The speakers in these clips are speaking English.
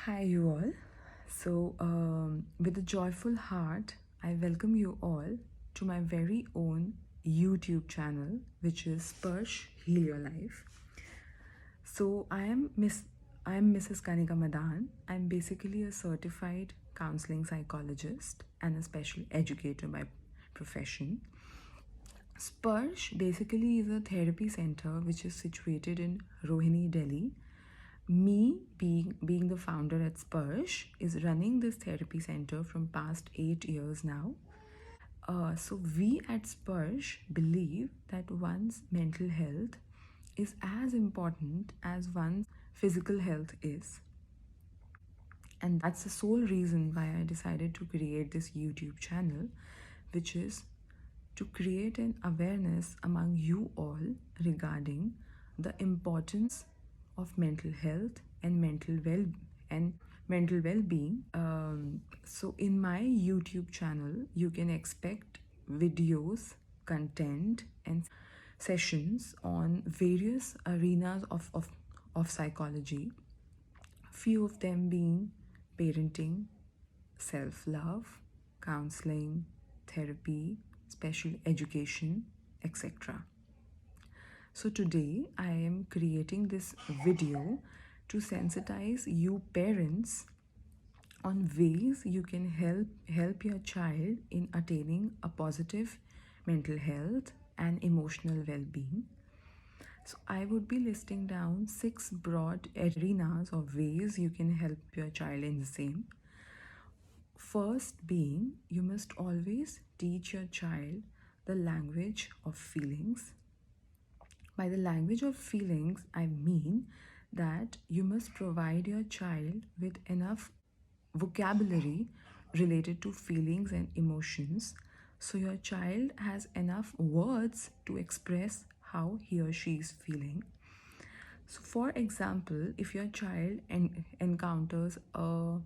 Hi, you all. With a joyful heart, I welcome you all to my very own YouTube channel, which is Spursh Heal Your Life. I am Mrs. Kanika Madan. I'm basically a certified counseling psychologist and a special educator by profession. Spursh basically is a therapy center which is situated in Rohini, Delhi. Me being the founder at Spursh is running this therapy center from past 8 years now. So we at Spursh believe that one's mental health is as important as one's physical health is. And that's the sole reason why I decided to create this YouTube channel, which is to create an awareness among you all regarding the importance of mental health and mental well-being. So in my YouTube channel, you can expect videos, content, and sessions on various arenas of psychology, few of them being parenting, self-love, counseling, therapy, special education, etc. So today I am creating this video to sensitize you parents on ways you can help your child in attaining a positive mental health and emotional well-being. So I would be listing down 6 broad arenas of ways you can help your child in the same. First being, you must always teach your child the language of feelings. By the language of feelings, I mean that you must provide your child with enough vocabulary related to feelings and emotions so your child has enough words to express how he or she is feeling. So, for example, if your child encounters a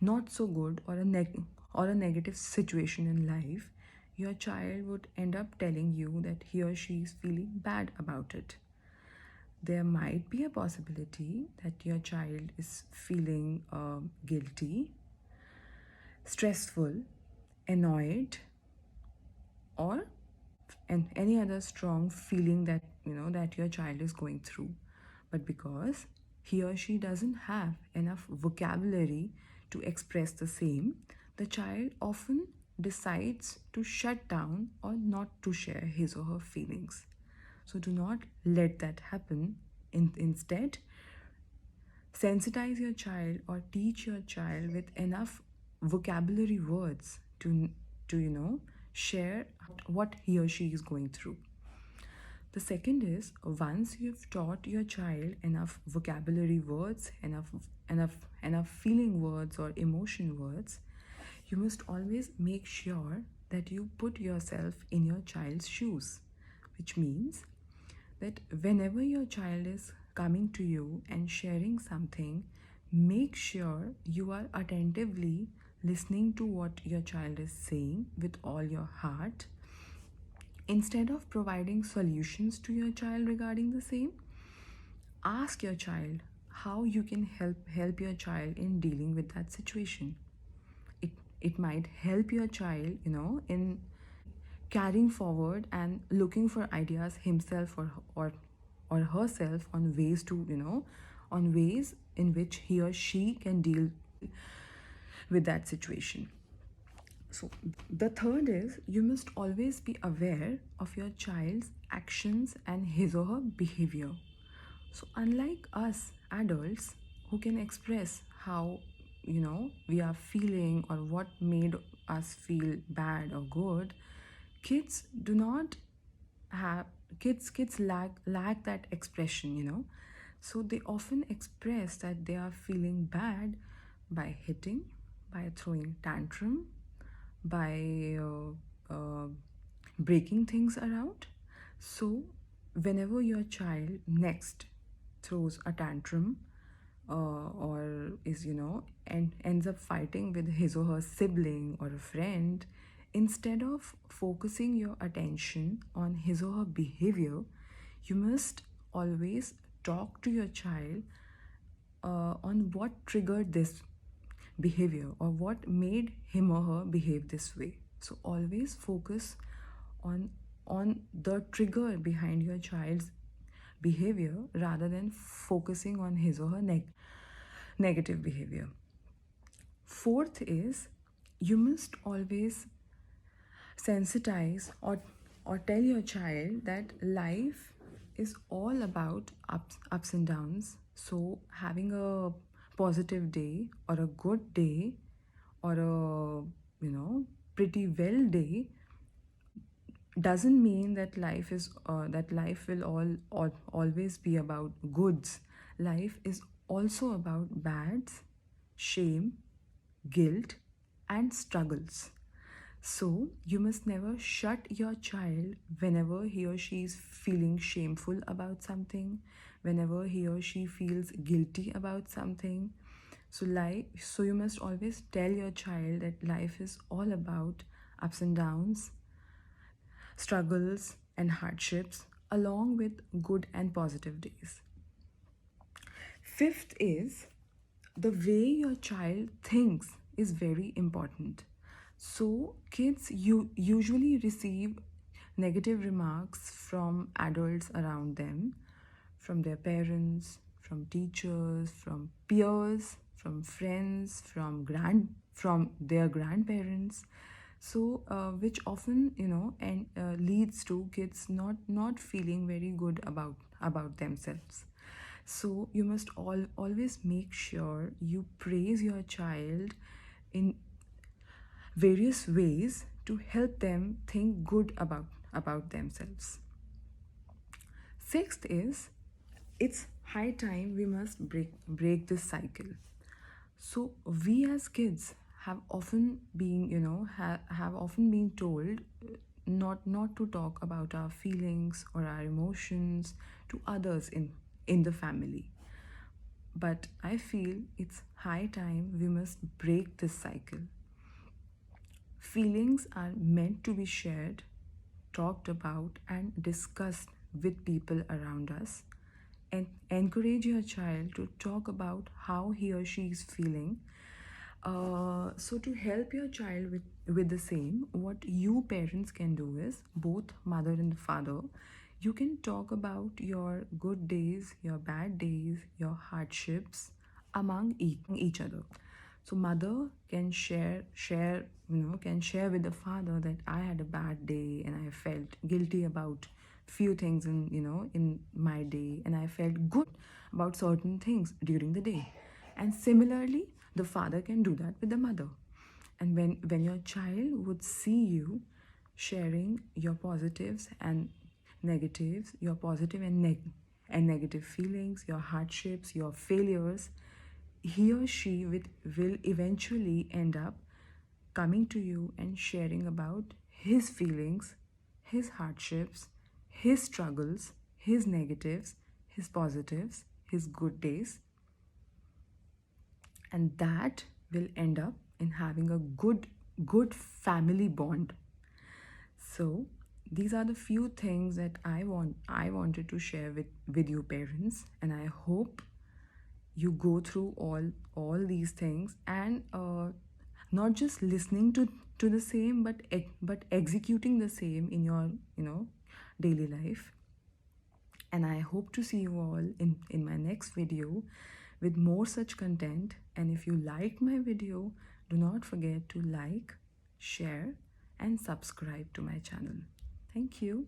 not so good or a negative situation in life, your child would end up telling you that he or she is feeling bad about it. There might be a possibility that your child is feeling guilty, stressful, annoyed, or any other strong feeling that your child is going through. But because he or she doesn't have enough vocabulary to express the same, the child often decides to shut down or not to share his or her feelings. So do not let that happen. Instead, sensitize your child or teach your child with enough vocabulary words to share what he or she is going through. The second is, once you've taught your child enough vocabulary words, enough feeling words or emotion words, you must always make sure that you put yourself in your child's shoes, which means that whenever your child is coming to you and sharing something, make sure you are attentively listening to what your child is saying with all your heart. Instead of providing solutions to your child regarding the same, ask your child how you can help your child in dealing with that situation. It might help your child, in carrying forward and looking for ideas himself or herself on ways on ways in which he or she can deal with that situation. So the third is, you must always be aware of your child's actions and his or her behavior. So unlike us adults who can express how we are feeling or what made us feel bad or good, kids do not have kids lack that expression. So they often express that they are feeling bad by hitting, by throwing tantrum, by breaking things around. So whenever your child next throws a tantrum, or is and ends up fighting with his or her sibling or a friend, instead of focusing your attention on his or her behavior, you must always talk to your child on what triggered this behavior or what made him or her behave this way. So always focus on the trigger behind your child's behavior rather than focusing on his or her negative behavior. Fourth is, you must always sensitize or tell your child that life is all about ups and downs. So having a positive day or a good day or a pretty well day doesn't mean that life will always be about goods. Life is also about bads, shame, guilt, and struggles. So, you must never shut your child whenever he or she is feeling shameful about something, whenever he or she feels guilty about something. So you must always tell your child that life is all about ups and downs, struggles, and hardships, along with good and positive days. Fifth is, the way your child thinks is very important. So, kids usually receive negative remarks from adults around them, from their parents, from teachers, from peers, from friends, from their grandparents. So, which often and leads to kids not feeling very good about themselves. So you must always make sure you praise your child in various ways to help them think good about themselves. Sixth is, it's high time we must break this cycle. So we as kids have often been have often been told not to talk about our feelings or our emotions to others in the family. But I feel it's high time we must break this cycle. Feelings are meant to be shared, talked about, and discussed with people around us. And encourage your child to talk about how he or she is feeling. So to help your child with the same, what you parents can do is, both mother and father, you can talk about your good days, your bad days, your hardships among each other. So mother can share with the father that I had a bad day and I felt guilty about few things in my day, and I felt good about certain things during the day. And similarly, the father can do that with the mother. And when your child would see you sharing your positives and negatives, your positive and negative feelings, your hardships, your failures, he or she will eventually end up coming to you and sharing about his feelings, his hardships, his struggles, his negatives, his positives, his good days. And that will end up in having a good family bond. So these are the few things that I wanted to share with you parents, and I hope you go through all these things and not just listening to the same, but executing the same in your daily life. And I hope to see you all in my next video with more such content. And if you liked my video, do not forget to like, share, and subscribe to my channel. Thank you.